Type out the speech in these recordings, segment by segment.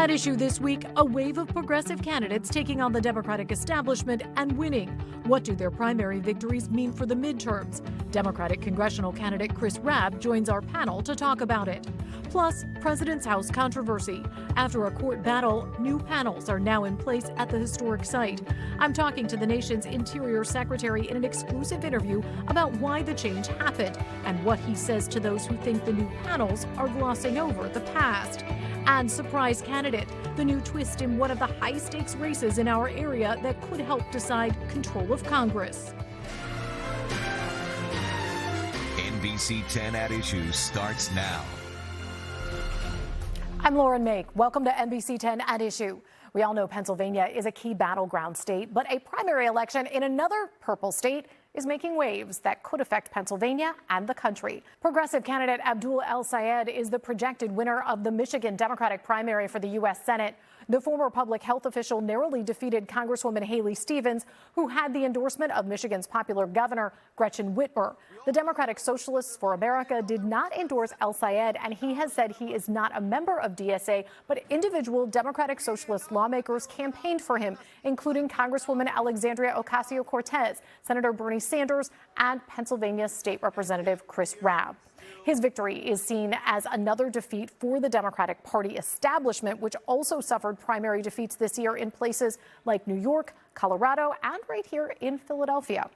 At issue this week, a wave of progressive candidates taking on the Democratic establishment and winning. What do their primary victories mean for the midterms? Democratic congressional candidate Chris Rabb joins our panel to talk about it. Plus, President's House controversy. After a court battle, new panels are now in place at the historic site. I'm talking to the nation's Interior Secretary in an exclusive interview about why the change happened and what he says to those who think the new panels are glossing over the past. And surprise candidate, the new twist in one of the high-stakes races in our area that could help decide control of Congress. NBC10 At Issue starts now. I'm Lauren Mayk. Welcome to NBC10 At Issue. We all know Pennsylvania is a key battleground state, but a primary election in another purple state is making waves that could affect Pennsylvania and the country. Progressive candidate Abdul El-Sayed is the projected winner of the Michigan Democratic primary for the U.S. Senate. The former public health official narrowly defeated Congresswoman Haley Stevens, who had the endorsement of Michigan's popular governor, Gretchen Whitmer. The Democratic Socialists for America did not endorse El-Sayed, and he has said he is not a member of DSA, but individual Democratic Socialist lawmakers campaigned for him, including Congresswoman Alexandria Ocasio-Cortez, Senator Bernie Sanders, and Pennsylvania State Representative Chris Rabb. His victory is seen as another defeat for the Democratic Party establishment, which also suffered primary defeats this year in places like New York, Colorado, and right here in Philadelphia.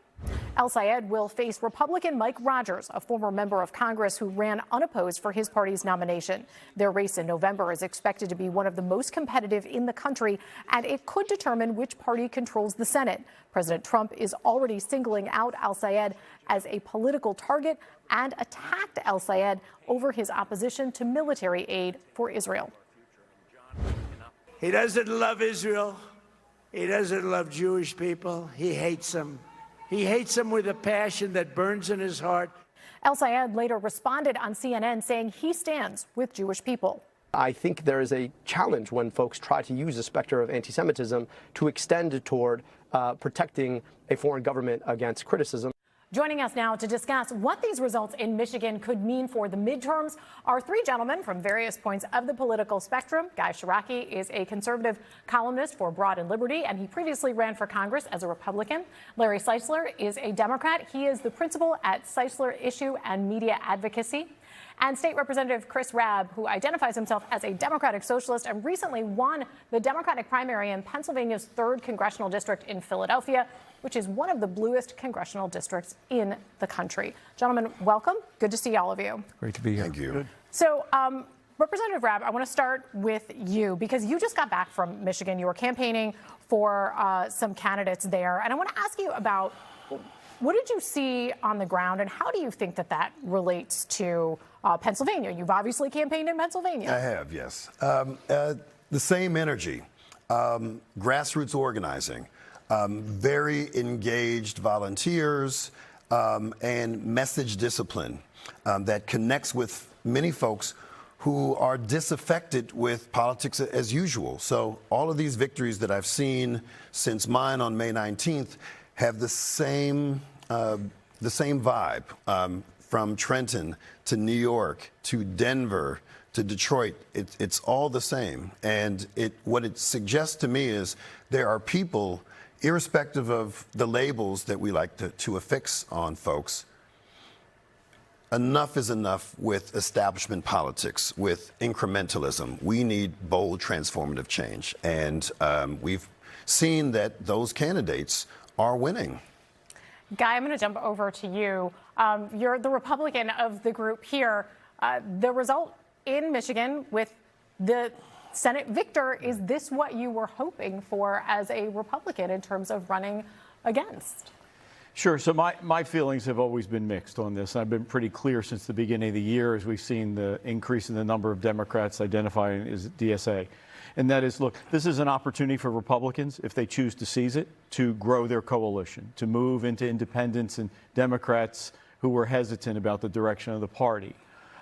El-Sayed will face Republican Mike Rogers, a former member of Congress who ran unopposed for his party's nomination. Their race in November is expected to be one of the most competitive in the country, and it could determine which party controls the Senate. President Trump is already singling out El-Sayed as a political target and attacked El-Sayed over his opposition to military aid for Israel. He doesn't love Israel. He doesn't love Jewish people. He hates them. He hates them with a passion that burns in his heart. El-Sayed later responded on CNN saying he stands with Jewish people. I think there is a challenge when folks try to use the specter of anti-Semitism to extend toward protecting a foreign government against criticism. Joining us now to discuss what these results in Michigan could mean for the midterms are three gentlemen from various points of the political spectrum. Guy Shiraki is a conservative columnist for Broad and Liberty, and he previously ran for Congress as a Republican. Larry Seisler is a Democrat. He is the principal at Seisler Issue and Media Advocacy. And State Representative Chris Rabb, who identifies himself as a Democratic Socialist and recently won the Democratic primary in Pennsylvania's 3rd congressional district in Philadelphia, which is one of the bluest congressional districts in the country. Gentlemen, welcome. Good to see all of you. Great to be here. Thank you. Good. So, Representative Rabb, I want to start with you because you just got back from Michigan. You were campaigning for some candidates there. And I want to ask you about what did you see on the ground and how do you think that that relates to Pennsylvania? You've obviously campaigned in Pennsylvania. I have, yes. The same energy, grassroots organizing, very engaged volunteers, and message discipline that connects with many folks who are disaffected with politics as usual. So all of these victories that I've seen since mine on May 19th have the same vibe. From Trenton to New York to Denver to Detroit, it's all the same. And what it suggests to me is there are people, irrespective of the labels that we like to affix on folks, enough is enough with establishment politics, with incrementalism. We need bold, transformative change. And we've seen that those candidates are winning. Guy, I'm going to jump over to you. You're the Republican of the group here. The result in Michigan with the Senate victor, is this what you were hoping for as a Republican in terms of running against? Sure. So my feelings have always been mixed on this. I've been pretty clear since the beginning of the year as we've seen the increase in the number of Democrats identifying as DSA. And that is, look, this is an opportunity for Republicans, if they choose to seize it, to grow their coalition, to move into independents and Democrats who were hesitant about the direction of the party.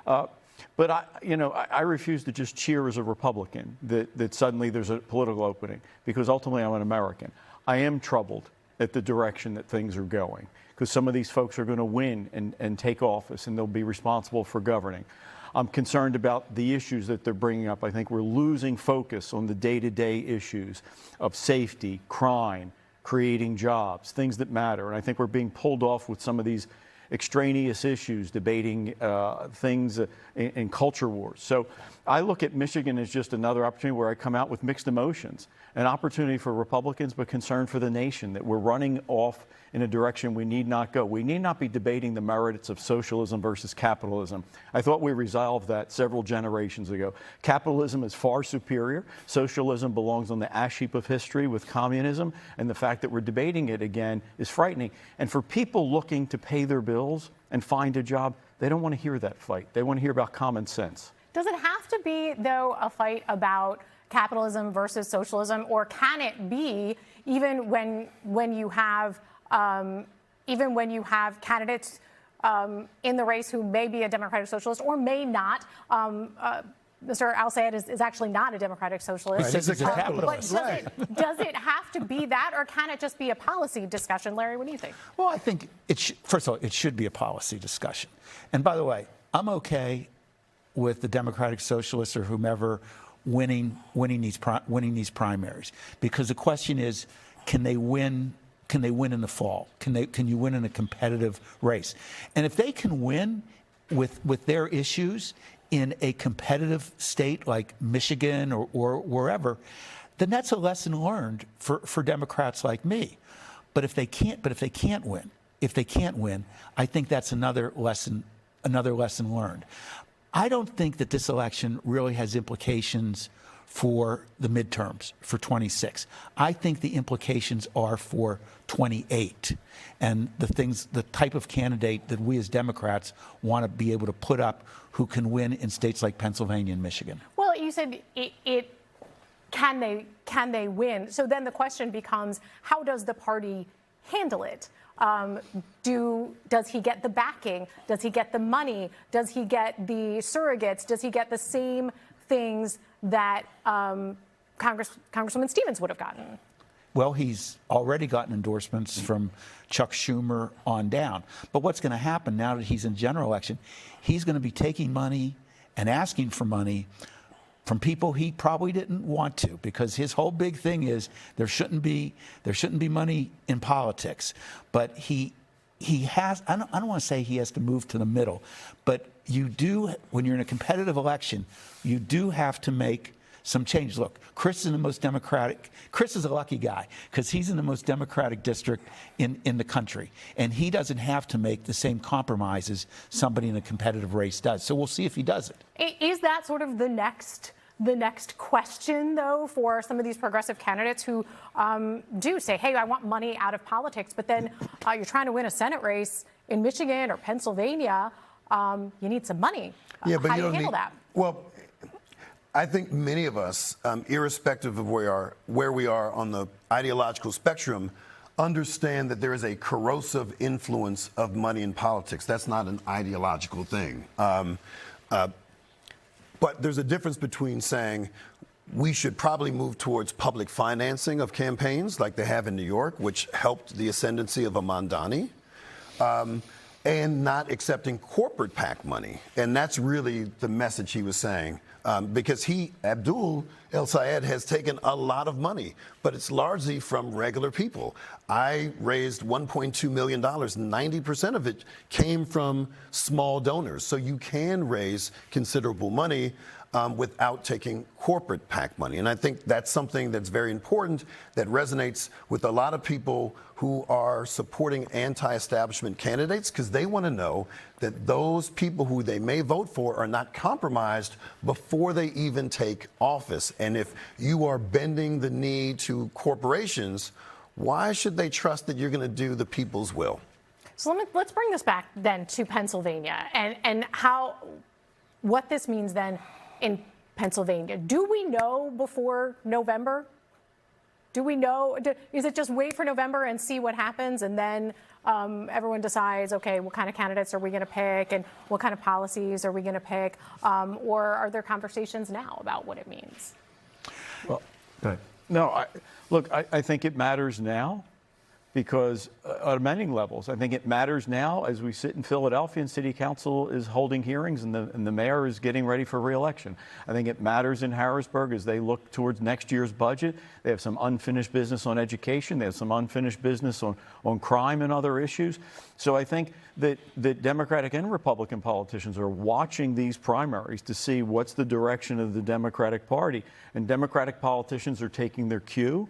But I refuse to just cheer as a Republican that suddenly there's a political opening, because ultimately I'm an American. I am troubled at the direction that things are going, because some of these folks are going to win and take office, and they'll be responsible for governing. I'm concerned about the issues that they're bringing up. I think we're losing focus on the day-to-day issues of safety, crime, creating jobs, things that matter. And I think we're being pulled off with some of these extraneous issues, debating things in culture wars. So I look at Michigan as just another opportunity where I come out with mixed emotions, an opportunity for Republicans, but concern for the nation, that we're running off in a direction we need not go. We need not be debating the merits of socialism versus capitalism. I thought we resolved that several generations ago. Capitalism is far superior. Socialism belongs on the ash heap of history with communism, and the fact that we're debating it again is frightening. And for people looking to pay their bills and find a job, they don't want to hear that fight. They want to hear about common sense. Does it have to be, though, a fight about capitalism versus socialism, or can it be even when you have candidates in the race who may be a Democratic Socialist or may not? Mr. Al-Sayed is actually not a Democratic Socialist. Right, he's a capitalist. But does it have to be that, or can it just be a policy discussion? Larry, what do you think? Well, I think first of all, it should be a policy discussion. And by the way, I'm okay with the Democratic Socialists or whomever winning these primaries, because the question is, can they win? Can they win in the fall? Can you win in a competitive race? And if they can win with their issues in a competitive state like Michigan or wherever, then that's a lesson learned for Democrats like me. But if they can't win, I think that's another lesson learned. I don't think that this election really has implications for the midterms for 26. I think the implications are for 28, and the type of candidate that we as Democrats want to be able to put up who can win in states like Pennsylvania and Michigan. Well, you said can they win? So then the question becomes, how does the party handle it? Does he get the backing? Does he get the money? Does he get the surrogates? Does he get the same things that Congresswoman Stevens would have gotten? Well, he's already gotten endorsements from Chuck Schumer on down. But what's going to happen now that he's in general election, he's going to be taking money and asking for money from people he probably didn't want to, because his whole big thing is there shouldn't be money in politics. But he has, I don't want to say he has to move to the middle, but you do, when you're in a competitive election, you do have to make some changes. Look, Chris is a lucky guy, because he's in the most Democratic district in the country, and he doesn't have to make the same compromises somebody in a competitive race does. So we'll see if he does it. Is that sort of the next question, though, for some of these progressive candidates who do say, hey, I want money out of politics, but then you're trying to win a Senate race in Michigan or Pennsylvania, you need some money. Yeah, but how you do you don't handle need, that? Well, I think many of us, irrespective of where we are on the ideological spectrum, understand that there is a corrosive influence of money in politics. That's not an ideological thing. But there's a difference between saying we should probably move towards public financing of campaigns like they have in New York, which helped the ascendancy of a Mamdani, and not accepting corporate PAC money. And that's really the message he was saying. Because Abdul El-Sayed has taken a lot of money, but it's largely from regular people. I raised $1.2 million. 90% of it came from small donors. So you can raise considerable money without taking corporate PAC money. And I think that's something that's very important, that resonates with a lot of people who are supporting anti-establishment candidates, because they want to know that those people who they may vote for are not compromised before they even take office. And if you are bending the knee to corporations, why should they trust that you're going to do the people's will? So let's bring this back then to Pennsylvania and what this means then in Pennsylvania. Do we know before November? Do we know? Is it just wait for November and see what happens, and then everyone decides, okay, what kind of candidates are we going to pick, and what kind of policies are we going to pick, or are there conversations now about what it means? Well, go ahead. No, look, I think it matters now, because at many levels, I think it matters now as we sit in Philadelphia and City Council is holding hearings and the mayor is getting ready for re-election. I think it matters in Harrisburg as they look towards next year's budget. They have some unfinished business on education. They have some unfinished business on crime and other issues. So I think that Democratic and Republican politicians are watching these primaries to see what's the direction of the Democratic Party. And Democratic politicians are taking their cue.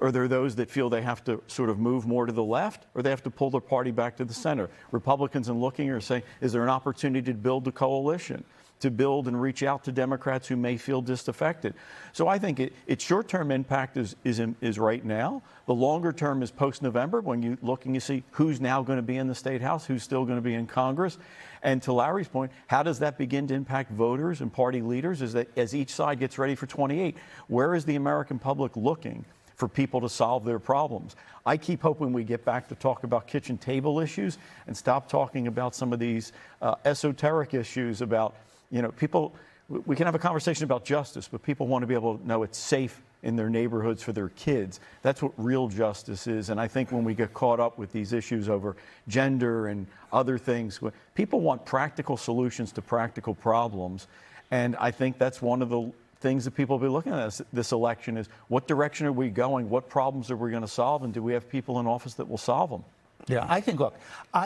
Are there those that feel they have to sort of move more to the left, or they have to pull their party back to the center? Republicans and looking are saying, is there an opportunity to build a coalition, to build and reach out to Democrats who may feel disaffected? So I think its short-term impact is right now. The longer term is post-November, when you look and you see who's now going to be in the State House, who's still going to be in Congress. And to Larry's point, how does that begin to impact voters and party leaders as each side gets ready for 28? Where is the American public looking for people to solve their problems? I keep hoping we get back to talk about kitchen table issues and stop talking about some of these esoteric issues about, people. We can have a conversation about justice, but people want to be able to know it's safe in their neighborhoods for their kids. That's what real justice is. And I think when we get caught up with these issues over gender and other things, people want practical solutions to practical problems. And I think that's one of the things that people will be looking at this election is, what direction are we going? What problems are we going to solve? And do we have people in office that will solve them? Yeah, I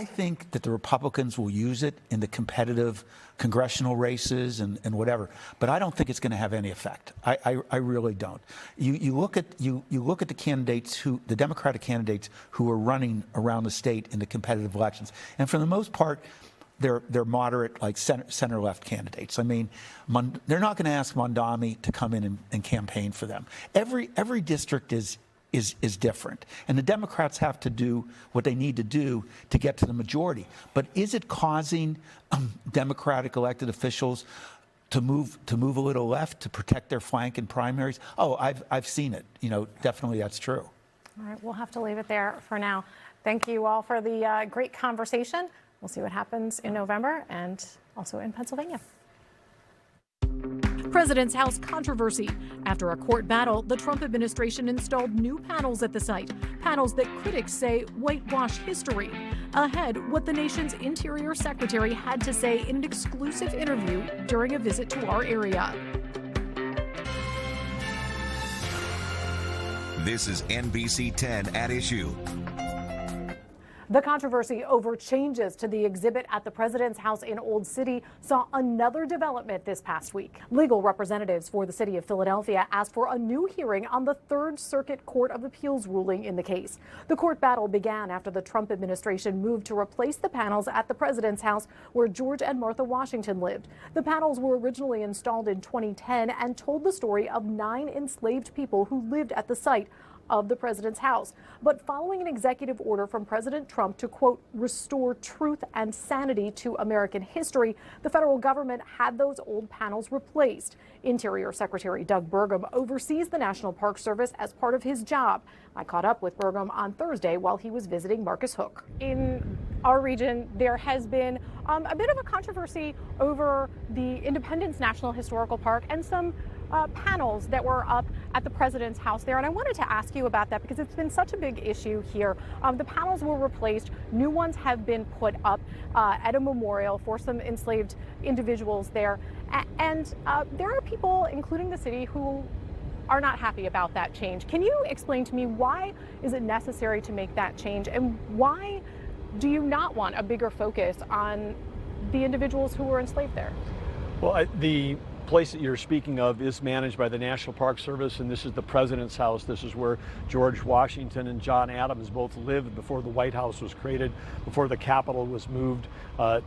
think that the Republicans will use it in the competitive congressional races and whatever, but I don't think it's going to have any effect. I really don't. You look at the candidates the Democratic candidates who are running around the state in the competitive elections, and for the most part, they're moderate, like center-left candidates. I mean, they're not going to ask Mondami to come in and campaign for them. Every district is different. And the Democrats have to do what they need to do to get to the majority. But is it causing Democratic elected officials to move a little left to protect their flank in primaries? Oh, I've seen it. Definitely that's true. All right, we'll have to leave it there for now. Thank you all for the great conversation. We'll see what happens in November and also in Pennsylvania. President's House controversy. After a court battle, the Trump administration installed new panels at the site. Panels that critics say whitewash history. Ahead, what the nation's Interior Secretary had to say in an exclusive interview during a visit to our area. This is NBC10 At Issue. The controversy over changes to the exhibit at the President's House in Old City saw another development this past week. Legal representatives for the city of Philadelphia asked for a new hearing on the Third Circuit Court of Appeals ruling in the case. The court battle began after the Trump administration moved to replace the panels at the President's House where George and Martha Washington lived. The panels were originally installed in 2010 and told the story of 9 enslaved people who lived at the site of the President's House. But following an executive order from President Trump to, quote, restore truth and sanity to American history, the federal government had those old panels replaced. Interior Secretary Doug Burgum oversees the National Park Service as part of his job. I caught up with Burgum on Thursday while he was visiting Marcus Hook. In our region, there has been a bit of a controversy over the Independence National Historical Park and some panels that were up at the President's House there. And I wanted to ask you about that because it's been such a big issue here. The panels were replaced. New ones have been put up at a memorial for some enslaved individuals there. And there are people, including the city, who are not happy about that change. Can you explain to me why is it necessary to make that change? And why do you not want a bigger focus on the individuals who were enslaved there? Well, the place that you're speaking of is managed by the National Park Service, and this is the President's House. This is where George Washington and John Adams both lived before the White House was created, before the Capitol was moved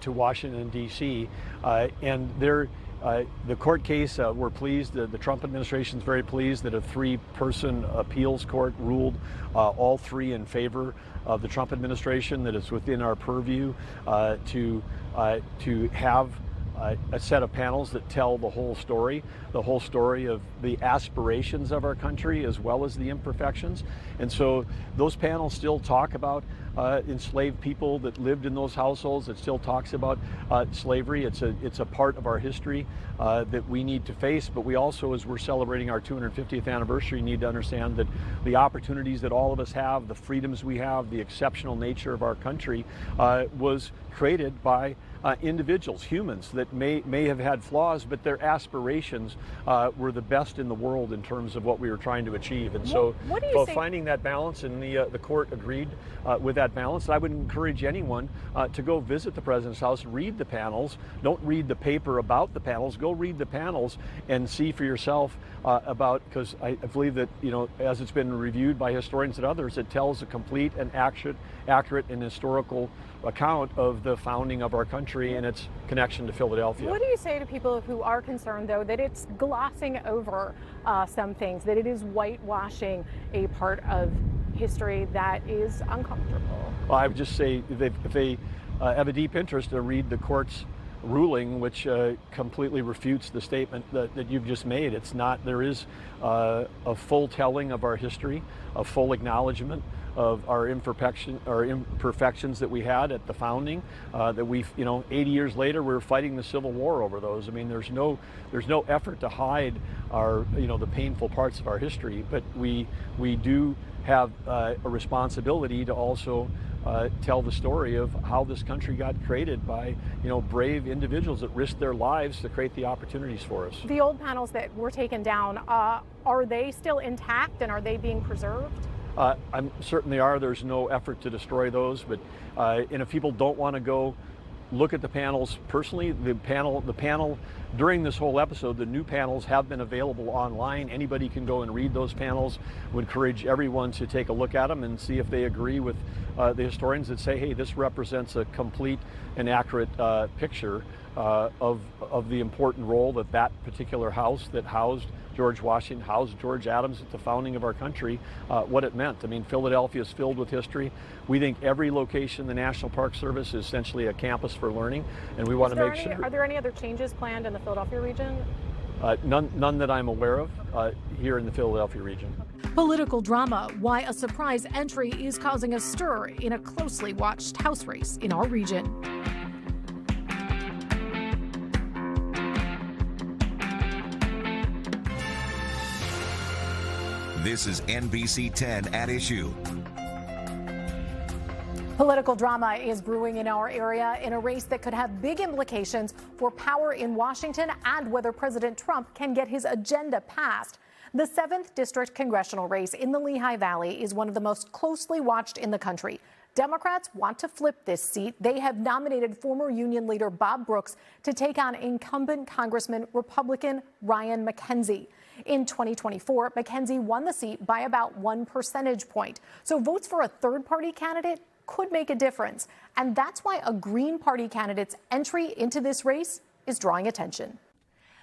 to Washington, D.C. And the court case, we're pleased, the Trump administration is very pleased that a 3-person appeals court ruled all 3 in favor of the Trump administration, that it's within our purview to have a set of panels that tell the whole story of the aspirations of our country as well as the imperfections. And so those panels still talk about enslaved people that lived in those households. It still talks about slavery. It's a part of our history that we need to face. But we also, as we're celebrating our 250th anniversary, need to understand that the opportunities that all of us have, the freedoms we have, the exceptional nature of our country was created by individuals, humans that may have had flaws, but their aspirations were the best in the world in terms of what we were trying to achieve. And so finding that balance, and the court agreed with that balance. I would encourage anyone to go visit the President's house, read the panels. Don't read the paper about the panels. Go read the panels and see for yourself because I believe that, as it's been reviewed by historians and others, it tells a complete and accurate and historical account of the founding of our country and its connection to Philadelphia. What do you say to people who are concerned, though, that it's glossing over some things, that it is whitewashing a part of history that is uncomfortable? Well, I would just say if they have a deep interest to read the court's ruling, which completely refutes the statement that you've just made. It's not. There is a full telling of our history, a full acknowledgement of our imperfections that we had at the founding, that 80 years later we're fighting the Civil War over those. I mean, there's no effort to hide our the painful parts of our history, but we do have a responsibility to also tell the story of how this country got created by brave individuals that risked their lives to create the opportunities for us. The old panels that were taken down, are they still intact and are they being preserved? Certainly are. There's no effort to destroy those, but and if people don't want to go look at the panels personally, the panel during this whole episode, the new panels have been available online. Anybody can go and read those panels. Would encourage everyone to take a look at them and see if they agree with the historians that say, hey, this represents a complete and accurate picture of the important role that particular house that housed George Washington, housed George Adams at the founding of our country, what it meant. I mean, Philadelphia is filled with history. We think every location in the National Park Service is essentially a campus for learning, and we want to make sure. Are there any other changes planned in the Philadelphia region? None that I'm aware of here in the Philadelphia region. Political drama, why a surprise entry is causing a stir in a closely watched House race in our region. This is NBC10 At Issue. Political drama is brewing in our area in a race that could have big implications for power in Washington and whether President Trump can get his agenda passed. The 7th District congressional race in the Lehigh Valley is one of the most closely watched in the country. Democrats want to flip this seat. They have nominated former union leader Bob Brooks to take on incumbent Congressman Republican Ryan McKenzie. In 2024, McKenzie won the seat by about 1 percentage point. So votes for a third-party candidate could make a difference. And that's why a Green Party candidate's entry into this race is drawing attention.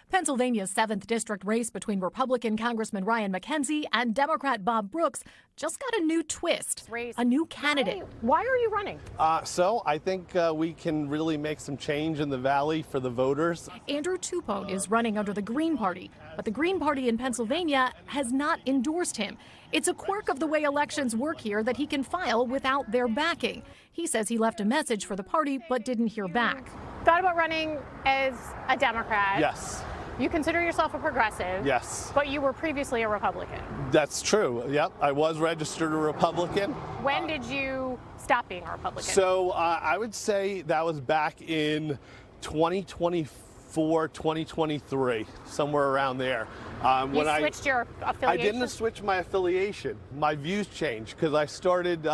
Pennsylvania's 7th District race between Republican Congressman Ryan McKenzie and Democrat Bob Brooks just got a new twist, a new candidate. Why are you running? So I think we can really make some change in the Valley for the voters. Andrew Tupone is running under the Green Party, but the Green Party in Pennsylvania has not endorsed him. It's a quirk of the way elections work here that he can file without their backing. He says he left a message for the party but didn't hear back. Thought about running as a Democrat? Yes. You consider yourself a progressive? Yes. But you were previously a Republican? That's true. Yep. I was registered a Republican. When did you stop being a Republican? So I would say that was back in 2024, 2023, somewhere around there. You switched your affiliation? I didn't switch my affiliation. My views changed because I started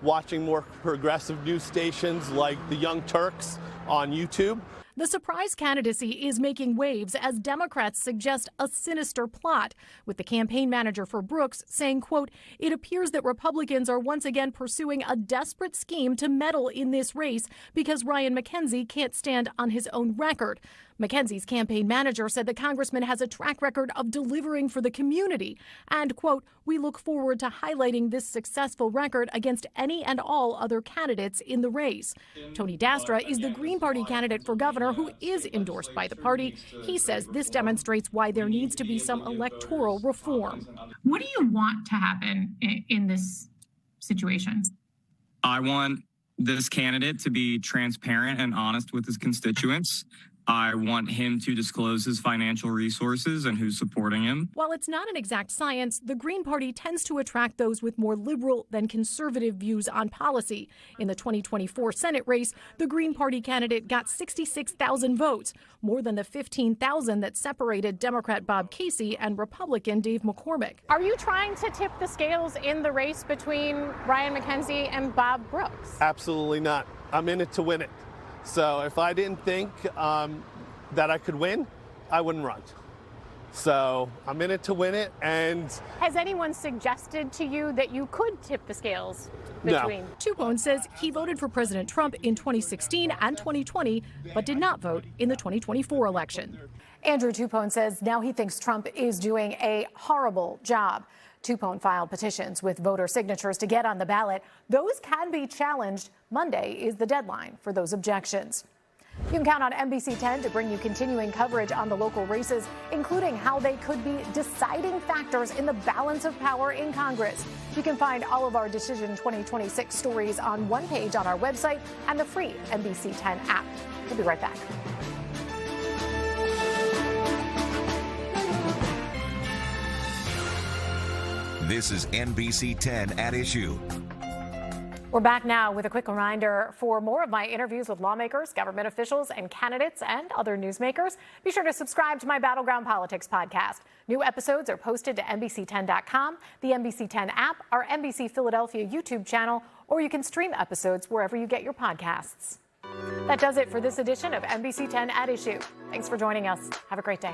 watching more progressive news stations like the Young Turks on YouTube. The surprise candidacy is making waves as Democrats suggest a sinister plot, with the campaign manager for Brooks saying, quote, "It appears that Republicans are once again pursuing a desperate scheme to meddle in this race because Ryan McKenzie can't stand on his own record." McKenzie's campaign manager said the congressman has a track record of of delivering for the community. And, quote, we look forward to highlighting this successful record against any and all other candidates in the race. Tony Dastra is the Green Party candidate for governor who is endorsed by the party. He says this demonstrates why there needs to be some electoral reform. What do you want to happen in this situation? I want this candidate to be transparent and honest with his constituents. I want him to disclose his financial resources and who's supporting him. While it's not an exact science, the Green Party tends to attract those with more liberal than conservative views on policy. In the 2024 Senate race, the Green Party candidate got 66,000 votes, more than the 15,000 that separated Democrat Bob Casey and Republican Dave McCormick. Are you trying to tip the scales in the race between Ryan McKenzie and Bob Brooks? Absolutely not. I'm in it to win it. So if I didn't think that I could win, I wouldn't run. So I'm in it to win it. And has anyone suggested to you that you could tip the scales between? No. Tupone says he voted for President Trump in 2016 and 2020, but did not vote in the 2024 election. Andrew Tupone says now he thinks Trump is doing a horrible job. Tupone filed petitions with voter signatures to get on the ballot. Those can be challenged. Monday is the deadline for those objections. You can count on NBC 10 to bring you continuing coverage on the local races, including how they could be deciding factors in the balance of power in Congress. You can find all of our Decision 2026 stories on one page on our website and the free NBC 10 app. We'll be right back. This is NBC 10 At Issue. We're back now with a quick reminder for more of my interviews with lawmakers, government officials, and candidates and other newsmakers. Be sure to subscribe to my Battleground Politics podcast. New episodes are posted to NBC10.com, the NBC10 app, our NBC Philadelphia YouTube channel, or you can stream episodes wherever you get your podcasts. That does it for this edition of NBC10 At Issue. Thanks for joining us. Have a great day.